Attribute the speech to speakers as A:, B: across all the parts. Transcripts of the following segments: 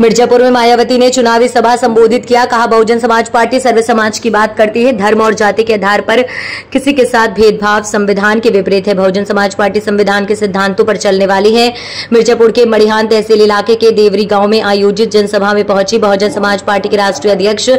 A: मिर्जापुर में मायावती ने चुनावी सभा संबोधित किया। कहा, बहुजन समाज पार्टी सर्व समाज की बात करती है, धर्म और जाति के आधार पर किसी के साथ भेदभाव संविधान के विपरीत है। बहुजन समाज पार्टी संविधान के सिद्धांतों पर चलने वाली है। मिर्जापुर के मड़िहान तहसील इलाके के देवरी गांव में आयोजित जनसभा में पहुंची बहुजन समाज पार्टी के राष्ट्रीय अध्यक्ष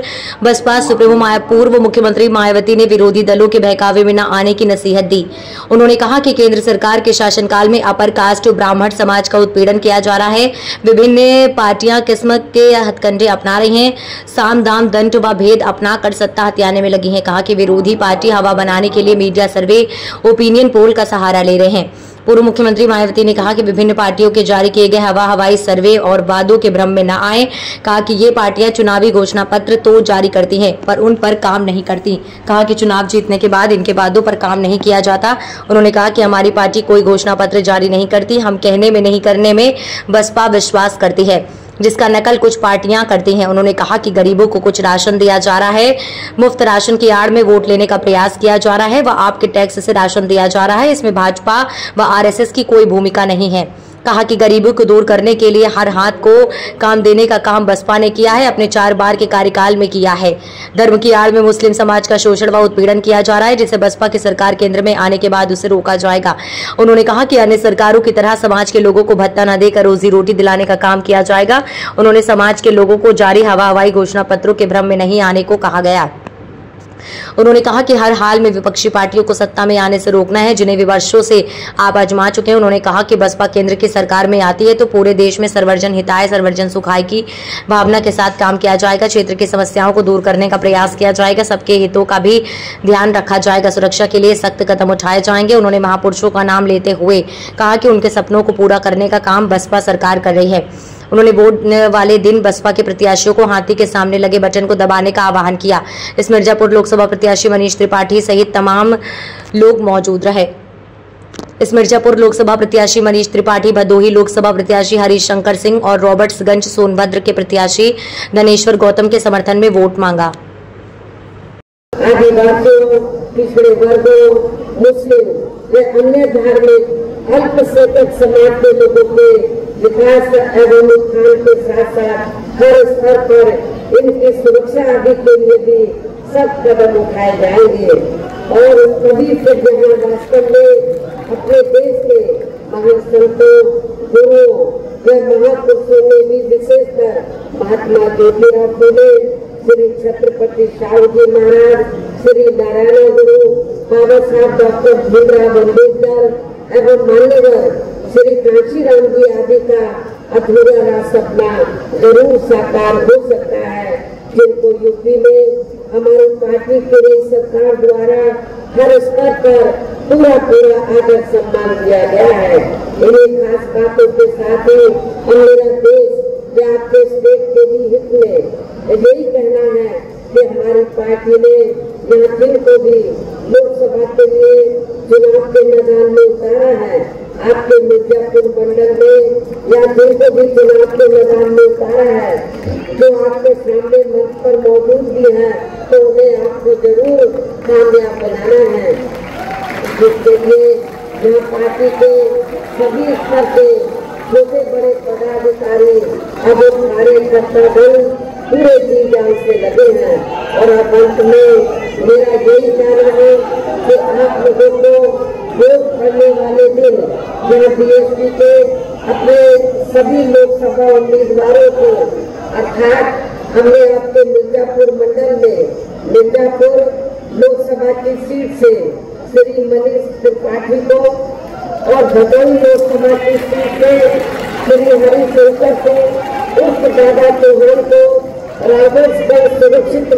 A: बसपा सुप्रीमो पूर्व मुख्यमंत्री मायावती ने विरोधी दलों के बहकावे में न आने की नसीहत दी। उन्होंने कहा कि केंद्र सरकार के शासनकाल में अपर कास्ट ब्राह्मण समाज का उत्पीड़न किया जा रहा है। विभिन्न पार्टियां किस्म के हथकंडे अपना रही हैं, साम दाम दंड व भेद अपना कर सत्ता हथियाने में लगी हैं। कहा कि विरोधी पार्टी हवा बनाने के लिए मीडिया सर्वे, ओपिनियन पोल का सहारा ले रहे हैं। पूर्व मुख्यमंत्री मायावती ने कहा कि विभिन्न पार्टियों के जारी किए गए हवाई सर्वे और वादों के भ्रम में न आए। कहा कि ये पार्टियां चुनावी घोषणा पत्र तो जारी करती हैं पर उन पर काम नहीं करती। कहा कि चुनाव जीतने के बाद इनके वादों पर काम नहीं किया जाता। उन्होंने कहा कि हमारी पार्टी कोई घोषणा पत्र जारी नहीं करती, हम कहने में नहीं करने में बसपा विश्वास करती है, जिसका नकल कुछ पार्टियां करती हैं। उन्होंने कहा कि गरीबों को कुछ राशन दिया जा रहा है, मुफ्त राशन की आड़ में वोट लेने का प्रयास किया जा रहा है व आपके टैक्स से राशन दिया जा रहा है। इसमें भाजपा व आरएसएस की कोई भूमिका नहीं है। कहा कि गरीबों को दूर करने के लिए हर हाथ को काम देने का काम बसपा ने किया है, अपने 4 बार के कार्यकाल में किया है। धर्म की आड़ में मुस्लिम समाज का शोषण व उत्पीड़न किया जा रहा है, जिसे बसपा की सरकार केंद्र में आने के बाद उसे रोका जाएगा। उन्होंने कहा कि अन्य सरकारों की तरह समाज के लोगों को भत्ता न देकर रोजी रोटी दिलाने का काम किया जाएगा। उन्होंने समाज के लोगों को जारी हवाई घोषणा पत्रों के भ्रम में नहीं आने को कहा गया। उन्होंने कहा कि हर हाल में विपक्षी पार्टियों को सत्ता में आने से रोकना है, जिन्हें विवर्षों से आप आजमा चुके हैं। उन्होंने कहा कि बसपा केंद्र की सरकार में आती है तो पूरे देश में सर्वजन हिताय सर्वजन सुखाय की भावना के साथ काम किया जाएगा। क्षेत्र की समस्याओं को दूर करने का प्रयास किया जाएगा, सबके हितों का भी ध्यान रखा जाएगा, सुरक्षा के लिए सख्त कदम उठाए जाएंगे। उन्होंने महापुरुषों का नाम लेते हुए कहा कि उनके सपनों को पूरा करने का काम बसपा सरकार कर रही है। उन्होंने वोट वाले दिन बसपा के प्रत्याशियों को हाथी के सामने लगे बटन को दबाने का आह्वान किया। इस मिर्जापुर लोकसभा प्रत्याशी मनीष त्रिपाठी सहित तमाम लोग मौजूद रहे। इस मिर्जापुर लोकसभा प्रत्याशी मनीष त्रिपाठी, भदोही लोकसभा प्रत्याशी हरीश शंकर सिंह और रॉबर्ट्सगंज सोनभद्र के प्रत्याशी धनेश्वर गौतम के समर्थन में वोट मांगा।
B: आदिवासियों, पिछड़े वर्गों, मुस्लिम व अन्य धार्मिक अल्पसंख्यक समाज के लोगों के विकास एवं उत्थान के साथ साथ हर स्तर पर इनकी सुरक्षा आदि के लिए भी सब कदम उठाए जाएंगे। और सभी से जहाँ वास्तव में अपने देश के महान संतों, गुरुओं व महापुरुषों में भी विशेषकर महात्मा ज्योतिराव फुले, श्री छत्रपति शाहू जी महाराज, श्री नारायण गुरु, बाबा साहब डॉक्टर भीमराव अम्बेडकर एवं मान्यवर श्री कांशीराम जी आदि का अधूरा सपना जरूर साकार हो सकता है, जिनको यूपी में हमारी पार्टी की सरकार द्वारा हर स्तर पर पूरा आदर सम्मान दिया गया है। इन्हीं खास बातों के साथ ही मेरा देश या आपके स्टेट के भी हित में यही कहना है कि हमारी पार्टी ने यहाँ जिनको भी लोकसभा के लिए चुनाव के मैदान में उतारा है, आपके मिर्जापुर मंडल में या जिनको भी चुनाव के मैदान में उतारा है, जो आपके सामने मंच पर मौजूद भी है, तो उन्हें आपको जरूर कामयाब बनाना है। जिसके लिए यहाँ पार्टी के सभी स्तर के छोटे बड़े पदाधिकारी एवं कार्यकर्ता दल पूरे जी जान से लगे हैं। और अब अंत में मेरा यही कहना है कि आप लोगों को वोट करने वाले दिन यहाँ बीएसपी के अपने सभी लोकसभा उम्मीदवारों को, अर्थात हमने आपके मिर्जापुर मंडल में मिर्जापुर लोकसभा की सीट से श्री मनीष त्रिपाठी को और भदोही लोकसभा की सीट से श्री हरीश शंकर को उर्फ दादा चौहान को रॉबर्ट्सगंज सुरक्षित